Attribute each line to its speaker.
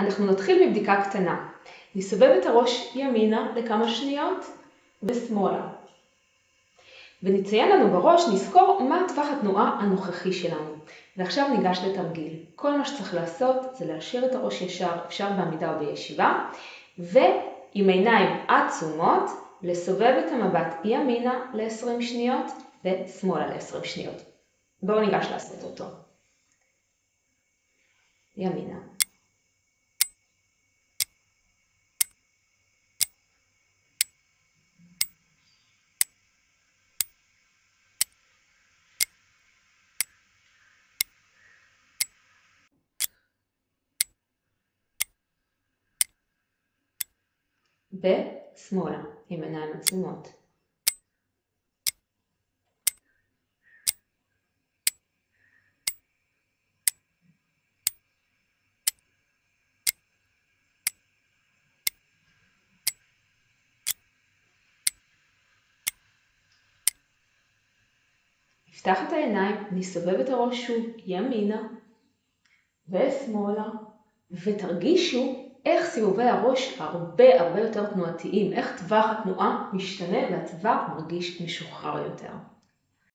Speaker 1: אנחנו נתחיל מבדיקה קטנה. נסובב את הראש ימינה לכמה שניות ושמאלה. ונציין לנו בראש, נזכור מה טווח התנועה הנוכחי שלנו. ועכשיו ניגש לתרגיל. כל מה שצריך לעשות זה להשאיר את הראש ישר, אפשר בעמידה או בישיבה, ועם עיניים עצומות לסובב את המבט ימינה ל-20 שניות ושמאלה ל-20 שניות. בואו ניגש לעשות אותו. ימינה. ושמאלה, עם עיניים עצומות. נפתח את העיניים, נסובב את הראש שוב ימינה ושמאלה, ותרגישו איך סיבובי הראש הרבה יותר תנועתיים, איך טווח התנועה משתנה והטווח מרגיש משוחרר יותר.